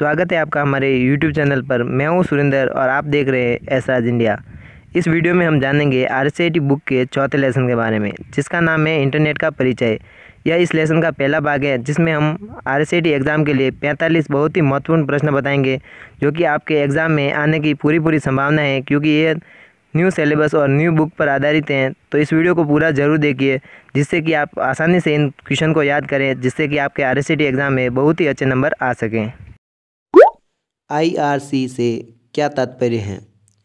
स्वागत है आपका हमारे YouTube चैनल पर। मैं हूं सुरेंद्र और आप देख रहे हैं एसराज इंडिया। इस वीडियो में हम जानेंगे RCET बुक के चौथे लेसन के बारे में, जिसका नाम है इंटरनेट का परिचय। यह इस लेसन का पहला भाग है, जिसमें हम RCET एग्ज़ाम के लिए 45 बहुत ही महत्वपूर्ण प्रश्न बताएंगे, जो कि आपके एग्ज़ाम में आने की पूरी संभावना है, क्योंकि ये न्यू सिलेबस और न्यू बुक पर आधारित हैं। तो इस वीडियो को पूरा ज़रूर देखिए, जिससे कि आप आसानी से इन क्वेश्चन को याद करें, जिससे कि आपके RCET एग्ज़ाम में बहुत ही अच्छे नंबर आ सकें। IRC से क्या तात्पर्य है?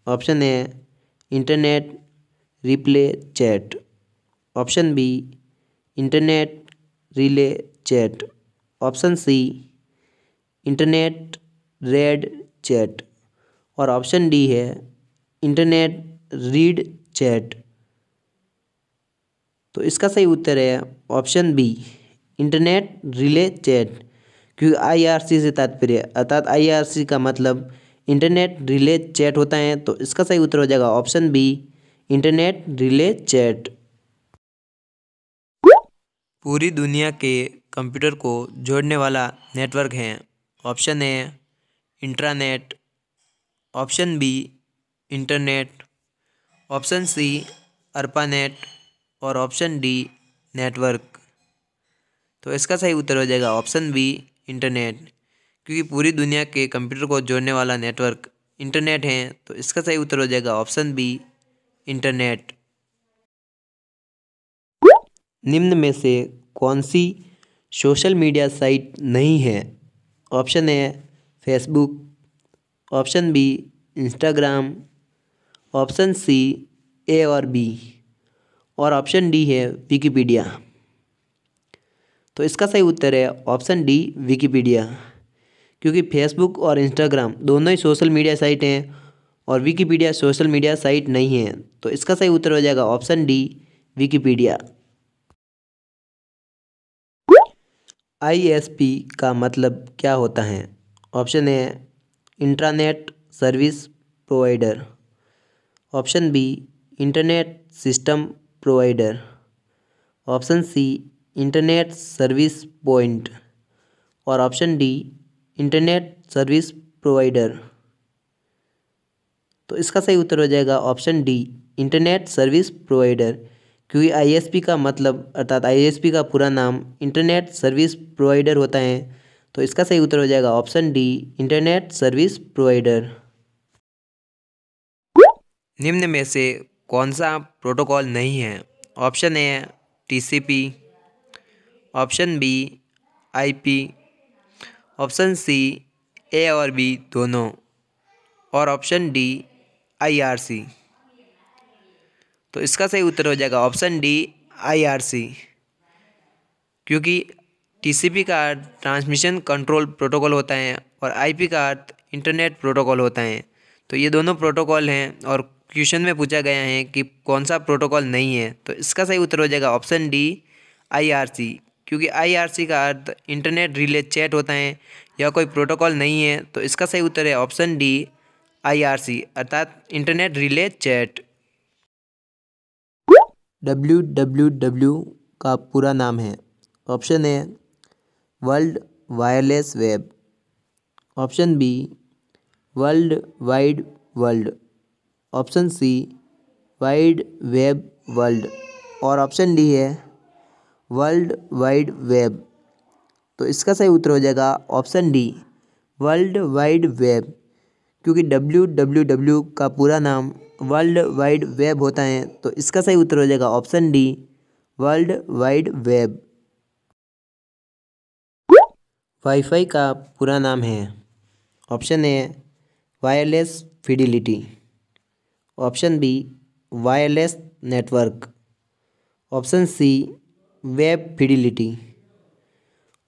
Option A internet replay chat, option B internet relay chat, option C internet red chat और ऑप्शन डी है इंटरनेट रीड चैट। तो इसका सही उत्तर है option B internet relay chat, क्योंकि IRC से तात्पर्य अर्थात IRC का मतलब इंटरनेट रिले चैट होता है। तो इसका सही उत्तर हो जाएगा option B internet relay chat. पूरी दुनिया के कंप्यूटर को जोड़ने वाला नेटवर्क है। Option A intranet, option B internet, option C ARPANET और ऑप्शन डी नेटवर्क। तो इसका सही उत्तर हो जाएगा ऑप्शन बी इंटरनेट, क्योंकि पूरी दुनिया के कंप्यूटर को जोड़ने वाला नेटवर्क इंटरनेट है। तो इसका सही उत्तर हो जाएगा ऑप्शन बी इंटरनेट। निम्न में से कौन सी सोशल मीडिया साइट नहीं है? Option A Facebook, option B Instagram, option C A और बी और ऑप्शन डी है विकिपीडिया। तो इसका सही उत्तर है ऑप्शन डी विकिपीडिया, क्योंकि फेसबुक और इंस्टाग्राम दोनों ही सोशल मीडिया साइट हैं और विकिपीडिया सोशल मीडिया साइट नहीं है। तो इसका सही उत्तर हो जाएगा ऑप्शन डी विकिपीडिया। ISP का मतलब क्या होता है? Option A intranet service provider, option B internet system provider, option C internet service point और option D internet service provider. तो इसका सही उत्तर हो जाएगा option D internet service provider, क्योंकि ISP का मतलब अर्थात ISP का पूरा नाम इंटरनेट सर्विस प्रोवाइडर होता है। तो इसका सही उत्तर हो जाएगा option D internet service provider. निम्न में से कौन सा प्रोटोकॉल नहीं है? Option A TCP, option B IP, option C A और बी दोनों और ऑप्शन डी IRC। तो इसका सही उत्तर हो जाएगा ऑप्शन डी IRC, क्योंकि TCP का अर्थ ट्रांसमिशन कंट्रोल प्रोटोकॉल होता है और IP का अर्थ इंटरनेट प्रोटोकॉल होता है। तो ये दोनों प्रोटोकॉल हैं और क्वेश्चन में पूछा गया है कि कौन सा प्रोटोकॉल नहीं है। तो इसका सही उत्तर हो जाएगा ऑप्शन डी IRC, क्योंकि IRC का अर्थ इंटरनेट रिले चैट होता है। यह कोई प्रोटोकॉल नहीं है। तो इसका सही उत्तर है ऑप्शन डी IRC अर्थात इंटरनेट रिले चैट। WWW का पूरा नाम है। Option A world wireless web, option B world wide world, option C wide web world और ऑप्शन डी है वर्ल्ड वाइड वेब। तो इसका सही उत्तर हो जाएगा option D world wide web, क्योंकि WWW का पूरा नाम वर्ल्ड वाइड वेब होता है। तो इसका सही उत्तर हो जाएगा option D world wide web. Wifi का पूरा नाम है। Option A wireless fidelity, option B wireless network, option C web fidelity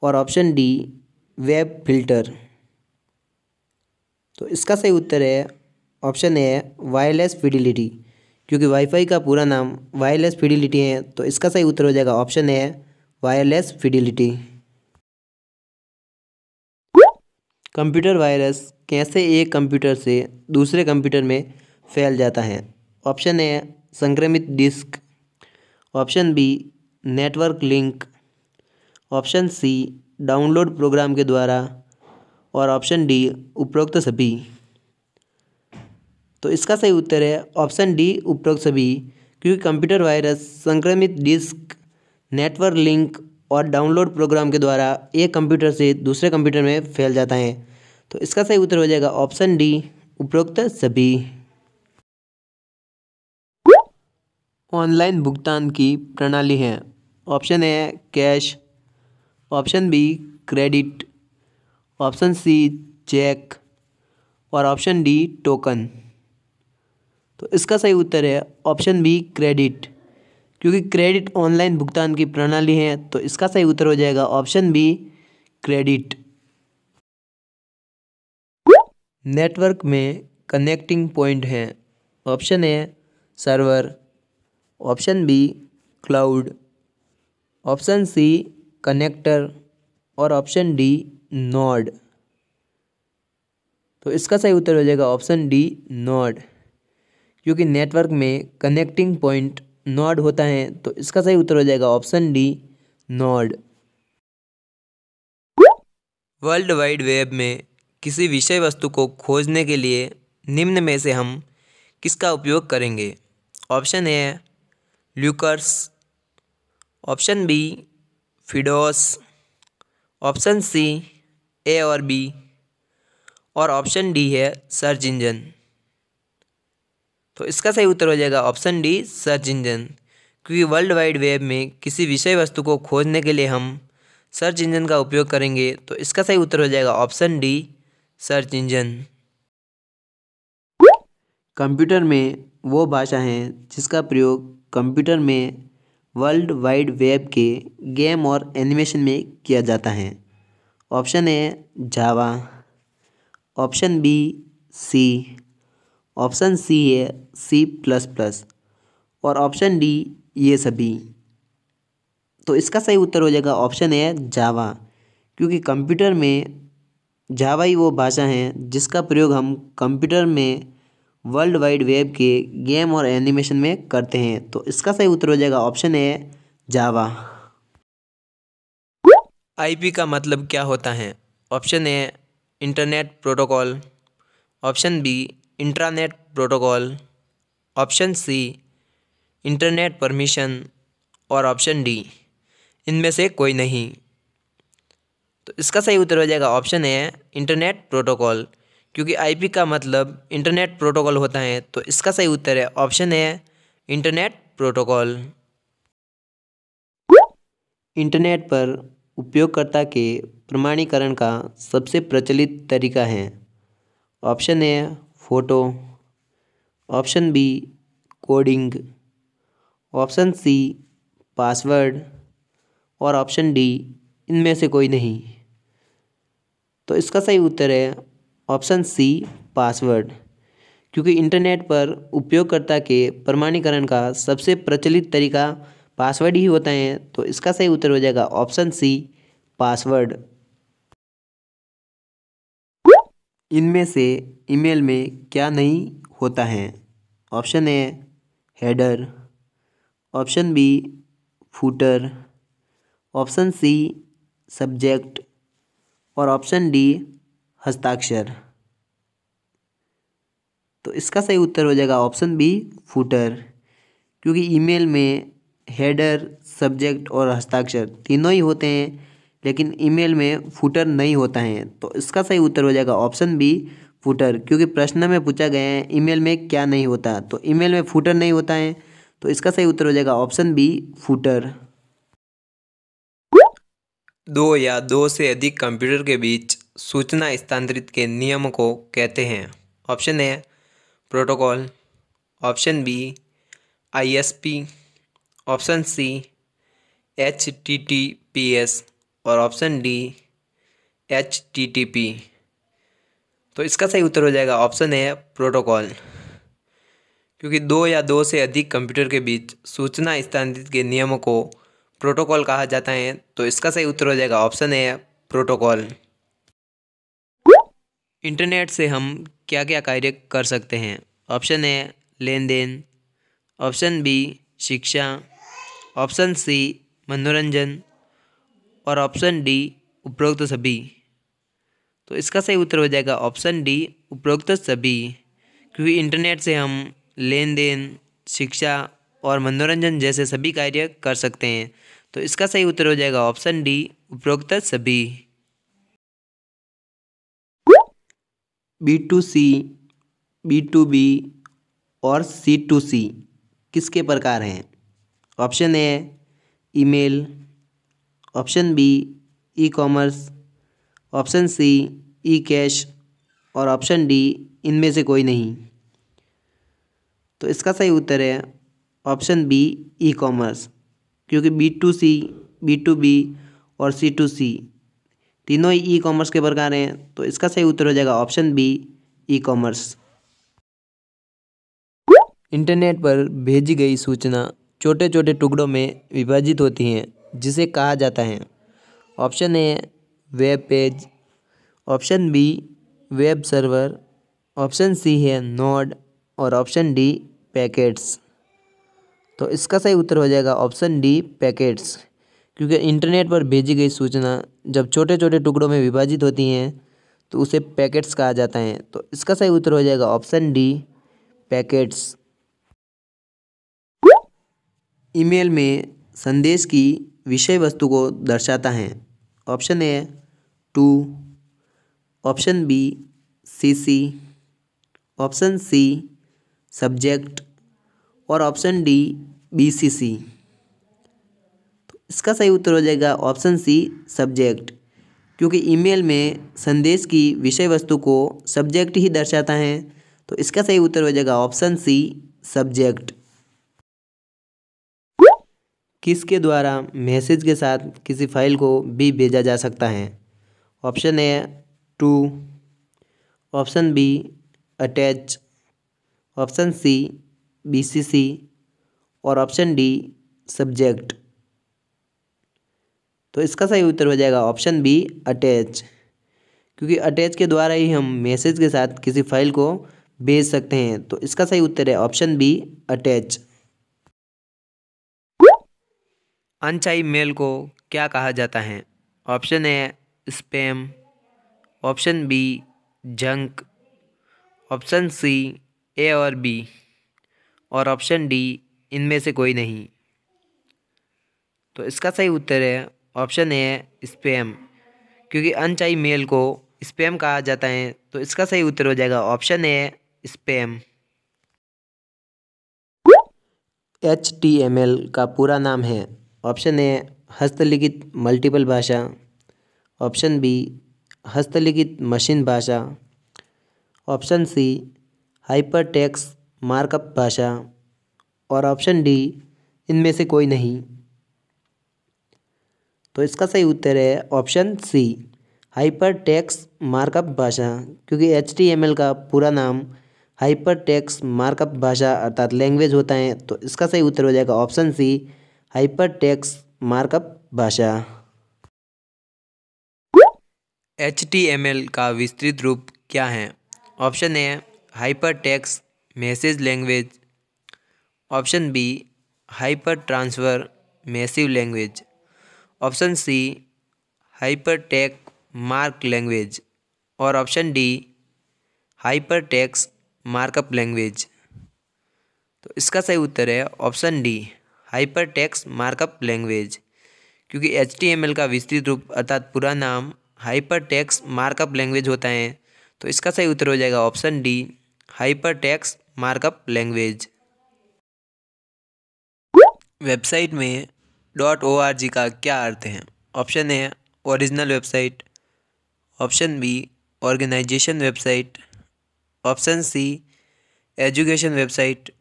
और ऑप्शन डी वेब फिल्टर। तो इसका सही उत्तर है ऑप्शन ए वायरलेस फिडिलिटी, क्योंकि वाईफाई का पूरा नाम वायरलेस फिडिलिटी है। तो इसका सही उत्तर हो जाएगा option A wireless fidelity. Computer virus कैसे एक कंप्यूटर से दूसरे कंप्यूटर में फैल जाता है? ऑप्शन ए संक्रमित disk, option B network link, option C download program के द्वारा, और ऑप्शन डी उपरोक्त सभी। तो इसका सही उत्तर है ऑप्शन डी उपरोक्त सभी, क्योंकि कंप्यूटर वायरस संक्रमित डिस्क, नेटवर्क लिंक और डाउनलोड प्रोग्राम के द्वारा एक कंप्यूटर से दूसरे कंप्यूटर में फैल जाता है। तो इसका सही उत्तर हो जाएगा ऑप्शन डी उपरोक्त सभी। ऑनलाइन भुगतान की प्रणाली है। Option A cash, option B credit, option C cheque और ऑप्शन डी टोकन। तो इसका सही उत्तर है ऑप्शन बी क्रेडिट, क्योंकि क्रेडिट ऑनलाइन भुगतान की प्रणाली है। तो इसका सही उत्तर हो जाएगा ऑप्शन बी क्रेडिट। नेटवर्क में कनेक्टिंग पॉइंट हैं। Option A server, option B cloud, option C connector और ऑप्शन डी नोड। तो इसका सही उत्तर हो जाएगा ऑप्शन डी नोड, क्योंकि नेटवर्क में कनेक्टिंग पॉइंट नोड होता है। तो इसका सही उत्तर हो जाएगा option D node. World wide web में किसी विषय वस्तु को खोजने के लिए निम्न में से हम किसका उपयोग करेंगे? ऑप्शन ए ल्यूकर्स, ऑप्शन बी फिडोस, ऑप्शन सी ए और बी और ऑप्शन डी है सर्च इंजन। तो इसका सही उत्तर हो जाएगा ऑप्शन डी सर्च इंजन, क्योंकि वर्ल्ड वाइड वेब में किसी विषय वस्तु को खोजने के लिए हम सर्च इंजन का उपयोग करेंगे। तो इसका सही उत्तर हो जाएगा option D search engine. Computer में वो भाषा है जिसका प्रयोग कंप्यूटर में वर्ल्ड वाइड वेब के गेम और एनिमेशन में किया जाता है। Option A Java, option B C, option C है C++ और ऑप्शन डी ये सभी। तो इसका सही उत्तर हो जाएगा ऑप्शन ए जावा, क्योंकि कंप्यूटर में जावा ही वो भाषा है जिसका प्रयोग हम कंप्यूटर में वर्ल्ड वाइड वेब के गेम और एनिमेशन में करते हैं। तो इसका सही उत्तर हो जाएगा ऑप्शन ए जावा। आईपी का मतलब क्या होता है? Option A internet protocol, option B intranet protocol, option C internet permission और ऑप्शन डी इनमें से कोई नहीं। तो इसका सही उत्तर हो जाएगा ऑप्शन ए इंटरनेट प्रोटोकॉल, क्योंकि आईपी का मतलब इंटरनेट प्रोटोकॉल होता है। तो इसका सही उत्तर है option A internet protocol. Internet पर उपयोगकर्ता के प्रमाणीकरण का सबसे प्रचलित तरीका है। Option A photo, option B coding, option C password और ऑप्शन डी इनमें से कोई नहीं। तो इसका सही उत्तर है ऑप्शन सी पासवर्ड, क्योंकि इंटरनेट पर उपयोगकर्ता के प्रमाणीकरण का सबसे प्रचलित तरीका पासवर्ड ही होता है। तो इसका सही उत्तर हो जाएगा ऑप्शन सी पासवर्ड। इनमें से ईमेल में क्या नहीं होता है? Option A header, option B footer, option C subject और ऑप्शन डी हस्ताक्षर। तो इसका सही उत्तर हो जाएगा ऑप्शन बी फूटर, क्योंकि ईमेल में हेडर, सब्जेक्ट और हस्ताक्षर तीनों ही होते हैं, लेकिन ईमेल में फूटर नहीं होता है। तो इसका सही उत्तर हो जाएगा ऑप्शन बी फूटर, क्योंकि प्रश्न में पूछा गया है ईमेल में क्या नहीं होता, तो ईमेल में फूटर नहीं होता है। तो इसका सही उत्तर हो जाएगा ऑप्शन बी फूटर। दो या दो से अधिक कंप्यूटर के बीच सूचना स्थानांतरित के नियम को कहते हैं। Option A protocol, option B ISP, option C HTTPS और ऑप्शन डी HTTP। तो इसका सही उत्तर हो जाएगा ऑप्शन ए प्रोटोकॉल, क्योंकि दो या दो से अधिक कंप्यूटर के बीच सूचना स्थानांतरित के नियमों को प्रोटोकॉल कहा जाता है। तो इसका सही उत्तर हो जाएगा ऑप्शन ए प्रोटोकॉल। इंटरनेट से हम क्या क्या कार्य कर सकते हैं? ऑप्शन ए लेन देन, ऑप्शन बी शिक्षा, ऑप्शन सी मनोरंजन और ऑप्शन डी उपरोक्त सभी। तो इसका सही उत्तर हो जाएगा ऑप्शन डी, उपरोक्त सभी। क्योंकि इंटरनेट से हम लेन देन, शिक्षा और मनोरंजन जैसे सभी कार्य कर सकते हैं। तो इसका सही उत्तर हो जाएगा ऑप्शन डी, उपरोक्त सभी। B2C, B2B और C2C किसके प्रकार हैं? Option A email, option B e commerce, option C e cash और ऑप्शन डी इनमें से कोई नहीं। तो इसका सही उत्तर है ऑप्शन बी ई कॉमर्स। क्योंकि B2C, B2B और C2C तीनों ही ई कॉमर्स के प्रकार हैं। तो इसका सही उत्तर हो जाएगा option B e commerce. Internet पर भेजी गई सूचना छोटे छोटे टुकड़ों में विभाजित होती हैं, जिसे कहा जाता है। Option A web page, option B web server, option C है नोड और ऑप्शन डी पैकेट्स। तो इसका सही उत्तर हो जाएगा ऑप्शन डी पैकेट्स। क्योंकि इंटरनेट पर भेजी गई सूचना जब छोटे छोटे टुकड़ों में विभाजित होती हैं तो उसे पैकेट्स कहा जाता है। तो इसका सही उत्तर हो जाएगा ऑप्शन डी पैकेट्स। ईमेल में संदेश की विषय वस्तु को दर्शाता है। Option A to, option B CC, option C subject और ऑप्शन डी बीसीसी। तो इसका सही उत्तर हो जाएगा ऑप्शन सी सब्जेक्ट। क्योंकि ईमेल में संदेश की विषय वस्तु को सब्जेक्ट ही दर्शाता है। तो इसका सही उत्तर हो जाएगा ऑप्शन सी सब्जेक्ट। किसके द्वारा मैसेज के साथ किसी फाइल को भी भेजा जा सकता है? Option A to, option B attach, option C BCC और ऑप्शन डी सब्जेक्ट। तो इसका सही उत्तर हो जाएगा ऑप्शन बी अटैच। क्योंकि अटैच के द्वारा ही हम मैसेज के साथ किसी फाइल को भेज सकते हैं। तो इसका सही उत्तर है ऑप्शन बी अटैच। अनचाही मेल को क्या कहा जाता है? Option A spam, option B junk, option C A और बी और ऑप्शन डी इनमें से कोई नहीं। तो इसका सही उत्तर है ऑप्शन ए स्पैम। क्योंकि अनचाही मेल को स्पैम कहा जाता है। तो इसका सही उत्तर हो जाएगा ऑप्शन ए स्पैम। HTML का पूरा नाम है। ऑप्शन ए हस्तलिखित मल्टीपल भाषा, ऑप्शन बी हस्तलिखित मशीन भाषा, option C hyper text markup भाषा और ऑप्शन डी इनमें से कोई नहीं। तो इसका सही उत्तर है option C hyper text markup भाषा। क्योंकि HTML का पूरा नाम हाइपर टेक्स्ट मार्कअप भाषा अर्थात लैंग्वेज होता है। तो इसका सही उत्तर हो जाएगा option C hyper text markup भाषा। HTML का विस्तृत रूप क्या है? Option A hyper text message language, option B hyper transfer massive language, option C hyper text mark language और option D hyper text markup language. तो इसका सही उत्तर है option D hyper text markup language. क्योंकि HTML का विस्तृत रूप अर्थात पूरा नाम हाइपर टेक्स्ट मार्कअप लैंग्वेज होता है। तो इसका सही उत्तर हो जाएगा option D hyper text markup language. Website में .org का क्या अर्थ है? Option A original website, option B organisation website, option C education website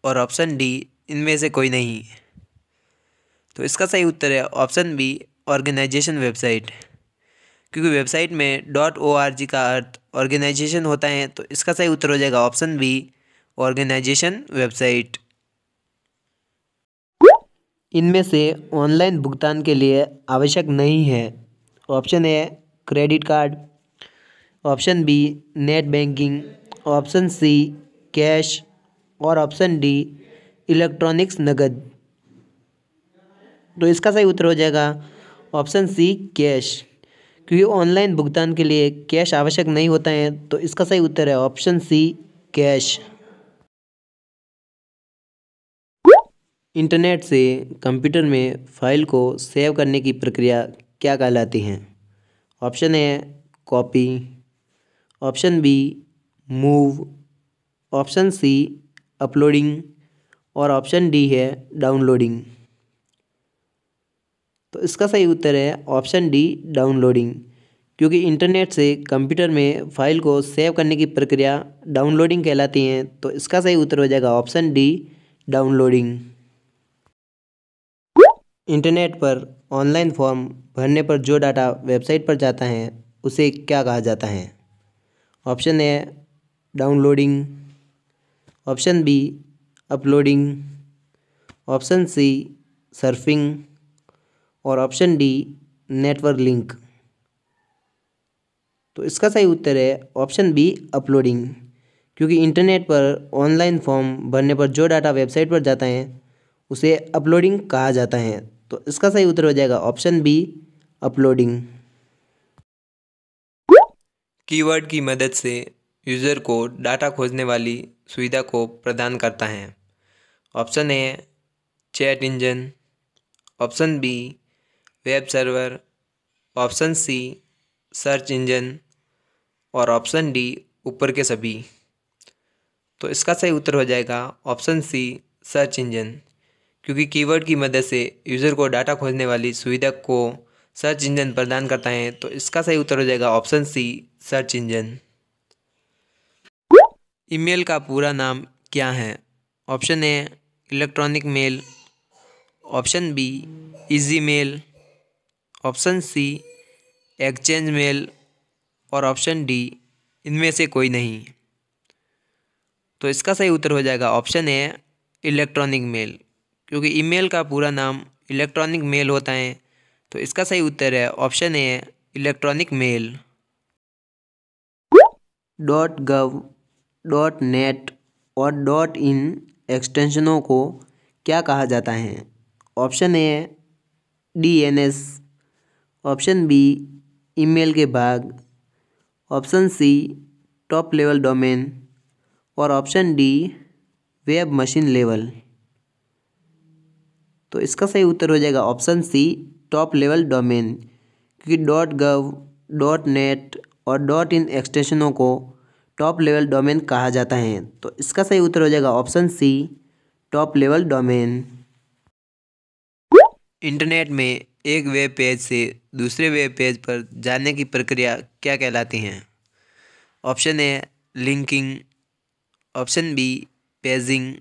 और ऑप्शन डी इनमें से कोई नहीं। तो इसका सही उत्तर है ऑप्शन बी ऑर्गेनाइजेशन वेबसाइट। क्योंकि वेबसाइट में .org का अर्थ ऑर्गेनाइजेशन होता है। तो इसका सही उत्तर हो जाएगा ऑप्शन बी ऑर्गेनाइजेशन वेबसाइट। इनमें से ऑनलाइन भुगतान के लिए आवश्यक नहीं है। Option A credit card, option B net banking, option C cash और ऑप्शन डी इलेक्ट्रॉनिक्स नकद। तो इसका सही उत्तर हो जाएगा ऑप्शन सी कैश। क्योंकि ऑनलाइन भुगतान के लिए कैश आवश्यक नहीं होता है, तो इसका सही उत्तर है ऑप्शन सी, कैश। इंटरनेट से कंप्यूटर में फाइल को सेव करने की प्रक्रिया क्या कहलाती है? Option A copy, option B move, option C uploading और ऑप्शन डी है डाउनलोडिंग। तो इसका सही उत्तर है ऑप्शन डी, डाउनलोडिंग। क्योंकि इंटरनेट से कंप्यूटर में फाइल को सेव करने की प्रक्रिया डाउनलोडिंग कहलाती है, तो इसका सही उत्तर हो जाएगा ऑप्शन डी, डाउनलोडिंग। इंटरनेट पर ऑनलाइन फॉर्म भरने पर जो डाटा वेबसाइट पर जाता है उसे क्या कहा जाता है? Option A downloading, option B uploading, option C surfing और ऑप्शन डी नेटवर्क लिंक। तो इसका सही उत्तर है ऑप्शन बी, अपलोडिंग। क्योंकि इंटरनेट पर ऑनलाइन फॉर्म भरने पर जो डाटा वेबसाइट पर जाता है उसे अपलोडिंग कहा जाता है, तो इसका सही उत्तर हो जाएगा ऑप्शन बी, अपलोडिंग। कीवर्ड की मदद से यूज़र को डाटा खोजने वाली सुविधा को प्रदान करता है। Option A chat engine, option B web server, option C search engine और ऑप्शन डी ऊपर के सभी। तो इसका सही उत्तर हो जाएगा ऑप्शन सी, सर्च इंजन। क्योंकि कीवर्ड की मदद से यूज़र को डाटा खोजने वाली सुविधा को सर्च इंजन प्रदान करता है, तो इसका सही उत्तर हो जाएगा option C, search engine. Email का पूरा नाम क्या है? Option A electronic mail, option B easy mail, option C exchange mail और ऑप्शन डी इनमें से कोई नहीं। तो इसका सही उत्तर हो जाएगा ऑप्शन ए, इलेक्ट्रॉनिक मेल। क्योंकि ईमेल का पूरा नाम इलेक्ट्रॉनिक मेल होता है, तो इसका सही उत्तर है option A, electronic mail. .gov, .net और .in एक्सटेंशनों को क्या कहा जाता है? Option A DNS, option B email के भाग, option C top level domain और option D web machine level. तो इसका सही उत्तर हो जाएगा option C, top level domain. क्योंकि .gov, .net और .in एक्सटेंशनों को टॉप लेवल डोमेन कहा जाता है, तो इसका सही उत्तर हो जाएगा option C, top level domain. Internet में एक वेब पेज से दूसरे वेब पेज पर जाने की प्रक्रिया क्या कहलाती है? Option A linking, option B paging,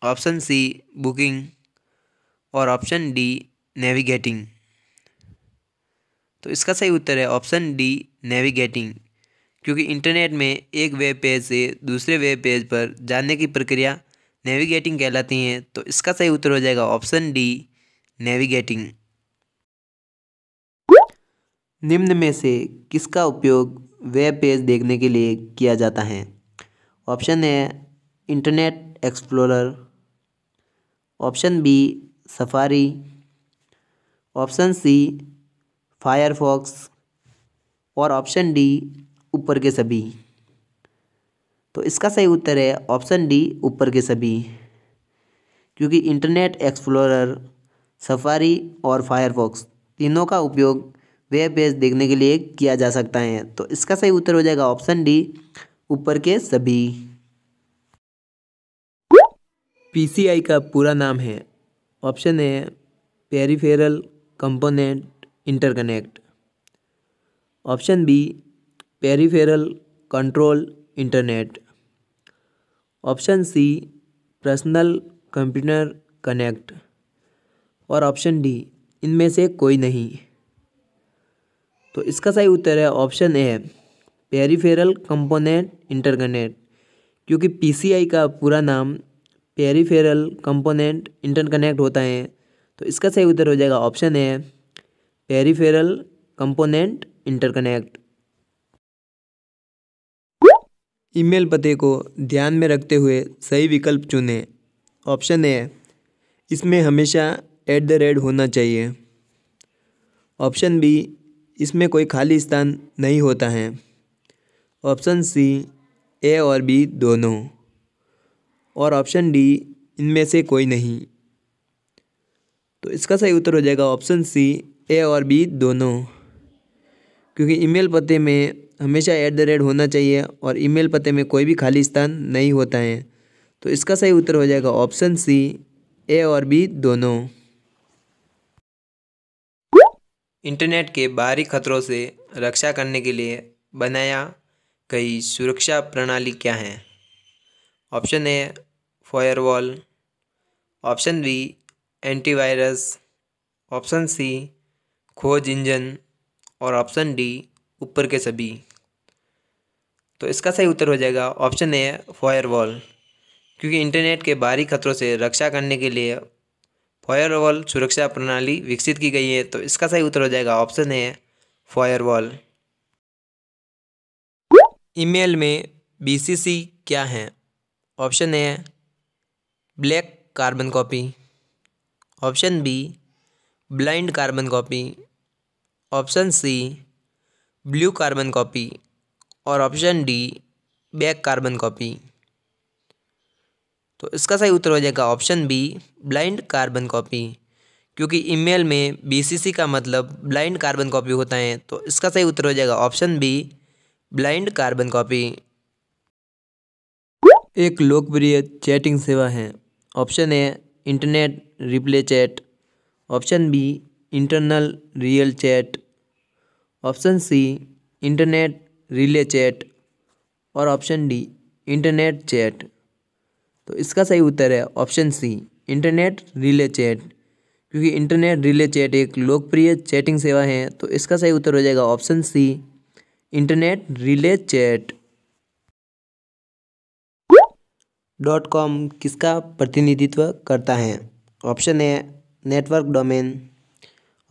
option C booking और ऑप्शन डी नेविगेटिंग। तो इसका सही उत्तर है ऑप्शन डी, नेविगेटिंग। क्योंकि इंटरनेट में एक वेब पेज से दूसरे वेब पेज पर जाने की प्रक्रिया नेविगेटिंग कहलाती है, तो इसका सही उत्तर हो जाएगा ऑप्शन डी, नेविगेटिंग। निम्न में से किसका उपयोग वेब पेज देखने के लिए किया जाता है? Option A internet explorer, option B Safari, option C Firefox और ऑप्शन डी ऊपर के सभी। तो इसका सही उत्तर है ऑप्शन डी, ऊपर के सभी। क्योंकि इंटरनेट एक्सप्लोरर, सफारी और फायरफॉक्स तीनों का उपयोग वेब पेज देखने के लिए किया जा सकता है, तो इसका सही उत्तर हो जाएगा ऑप्शन डी, ऊपर के सभी। PCI का पूरा नाम है? Option A peripheral component interconnect, option B peripheral control internet, option C personal computer connect और ऑप्शन डी इनमें से कोई नहीं। तो इसका सही उत्तर है option A, peripheral component interconnect. क्योंकि PCI का पूरा नाम पेरिफेरल कंपोनेंट इंटरकनेक्ट होता है, तो इसका सही उत्तर हो जाएगा option A, peripheral component interconnect. Email पते को ध्यान में रखते हुए सही विकल्प चुनें। ऑप्शन ए, इसमें हमेशा @ होना चाहिए, ऑप्शन बी इसमें कोई खाली स्थान नहीं होता है। ऑप्शन सी ए और बी दोनों, और ऑप्शन डी इनमें से कोई नहीं। तो इसका सही उत्तर हो जाएगा ऑप्शन सी ए और बी दोनों, क्योंकि ईमेल पते में हमेशा @ होना चाहिए और ईमेल पते में कोई भी खाली स्थान नहीं होता है। तो इसका सही उत्तर हो जाएगा ऑप्शन सी ए और बी दोनों। इंटरनेट के बाहरी खतरों से रक्षा करने के लिए बनाया गई सुरक्षा प्रणाली क्या है? Option A firewall, option B antivirus, option C खोज इंजन और ऑप्शन डी ऊपर के सभी। तो इसका सही उत्तर हो जाएगा ऑप्शन ए फायरवॉल, क्योंकि इंटरनेट के बाहरी खतरों से रक्षा करने के लिए फायरवॉल सुरक्षा प्रणाली विकसित की गई है। तो इसका सही उत्तर हो जाएगा ऑप्शन ए फायरवॉल। ईमेल में BCC क्या है? Option A black carbon copy, option B blind carbon copy, option C blue carbon copy और option D back carbon copy. तो इसका सही उत्तर हो जाएगा option B blind carbon copy, क्योंकि ईमेल में BCC का मतलब ब्लाइंड कार्बन कॉपी होता है। तो इसका सही उत्तर हो जाएगा option B blind carbon copy. एक लोकप्रिय चैटिंग सेवा है। Option A internet replay chat, option B internal real chat, option C internet relay chat और ऑप्शन डी इंटरनेट चैट। तो इसका सही उत्तर है option C internet relay chat, क्योंकि इंटरनेट रिले चैट एक लोकप्रिय चैटिंग सेवा है। तो इसका सही उत्तर हो जाएगा option C internet relay chat. .com किसका प्रतिनिधित्व करता है? Option A network domain,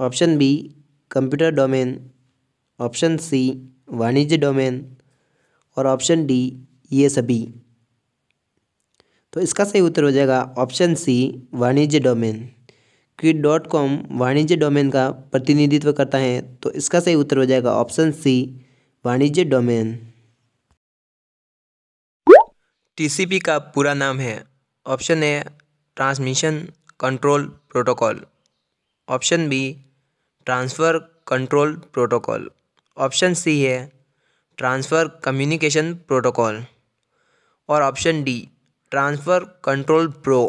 option B computer domain, option C वाणिज्य डोमेन और ऑप्शन डी ये सभी। तो इसका सही उत्तर हो जाएगा ऑप्शन सी वाणिज्य डोमेन, क्योंकि .com वाणिज्य डोमेन का प्रतिनिधित्व करता है। तो इसका सही उत्तर हो जाएगा ऑप्शन सी वाणिज्य डोमेन। TCP का पूरा नाम है। Option A transmission control protocol, option B transfer control protocol, option C है ट्रांसफ़र कम्युनिकेशन प्रोटोकॉल और option D transfer control pro.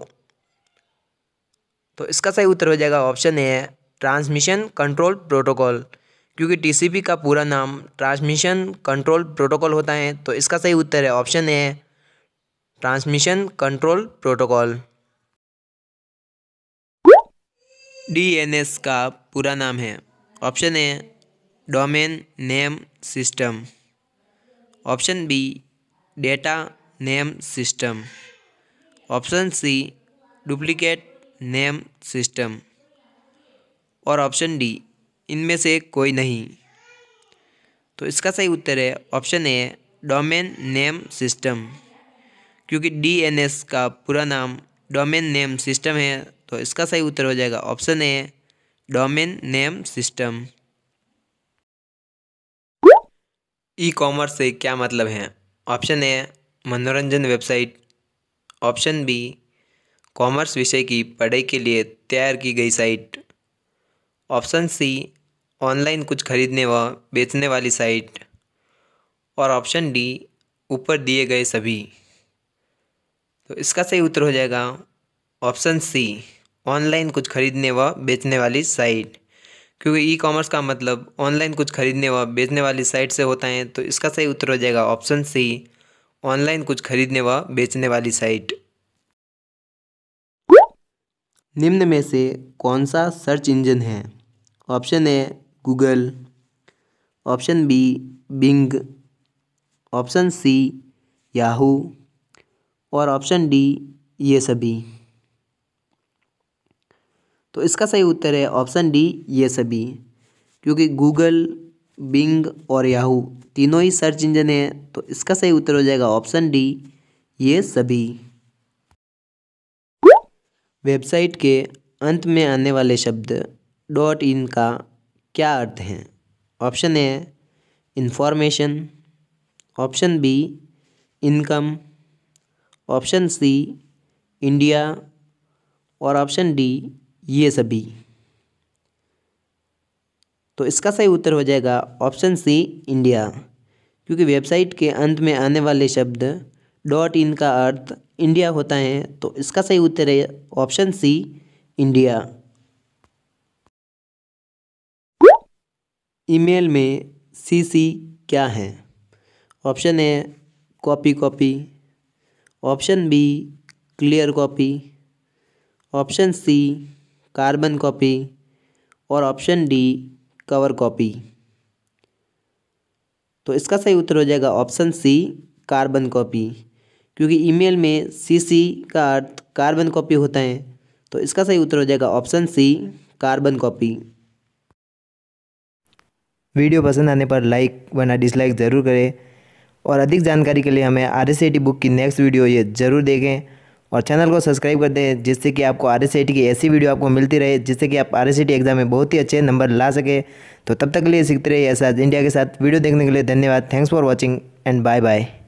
तो इसका सही उत्तर हो जाएगा option A transmission control protocol, क्योंकि TCP का पूरा नाम ट्रांसमिशन कंट्रोल प्रोटोकॉल होता है। तो इसका सही उत्तर है option A transmission control protocol. DNS का पूरा नाम है। Option A domain name system, option B data name system, option C duplicate name system और ऑप्शन डी इनमें से कोई नहीं। तो इसका सही उत्तर है option A domain name system, क्योंकि DNS का पूरा नाम डोमेन नेम सिस्टम है। तो इसका सही उत्तर हो जाएगा option A domain name system. E-commerce से क्या मतलब है? ऑप्शन ए मनोरंजन वेबसाइट, ऑप्शन बी कॉमर्स विषय की पढ़ाई के लिए तैयार की गई साइट, ऑप्शन सी ऑनलाइन कुछ खरीदने व बेचने वाली साइट और ऑप्शन डी ऊपर दिए गए सभी। तो इसका सही उत्तर हो जाएगा ऑप्शन सी ऑनलाइन कुछ खरीदने व बेचने वाली साइट, क्योंकि ई-कॉमर्स का मतलब ऑनलाइन कुछ खरीदने व बेचने वाली साइट से होता है। तो इसका सही उत्तर हो जाएगा ऑप्शन सी ऑनलाइन कुछ खरीदने व बेचने वाली साइट। निम्न में से कौन सा सर्च इंजन है? Option A Google, option B Bing, option C Yahoo और ऑप्शन डी ये सभी। तो इसका सही उत्तर है ऑप्शन डी ये सभी, क्योंकि गूगल, बिंग और याहू तीनों ही सर्च इंजन है। तो इसका सही उत्तर हो जाएगा ऑप्शन डी ये सभी। वेबसाइट के अंत में आने वाले शब्द .in का क्या अर्थ है? Option A information, option B income, option C India और ऑप्शन डी ये सभी। तो इसका सही उत्तर हो जाएगा ऑप्शन सी इंडिया, क्योंकि वेबसाइट के अंत में आने वाले शब्द .in का अर्थ इंडिया होता है। तो इसका सही उत्तर है ऑप्शन सी इंडिया। ईमेल में सीसी क्या है? Option A copy, option B clear copy, option C carbon copy और ऑप्शन डी कवर कॉपी। तो इसका सही उत्तर हो जाएगा ऑप्शन सी कार्बन कॉपी, क्योंकि ईमेल में सीसी का अर्थ कार्बन कॉपी होता है। तो इसका सही उत्तर हो जाएगा option C carbon copy. Video पसंद आने पर लाइक वरना डिसलाइक ज़रूर करें और अधिक जानकारी के लिए हमें RSCIT बुक की नेक्स्ट वीडियो ये ज़रूर देखें और चैनल को सब्सक्राइब कर दें, जिससे कि आपको RSCIT की ऐसी वीडियो आपको मिलती रहे जिससे कि आप RSCIT एग्ज़ाम में बहुत ही अच्छे नंबर ला सके। तो तब तक के लिए सीखते रहिए एसराज इंडिया के साथ। वीडियो देखने के लिए धन्यवाद। Thanks for watching and bye bye.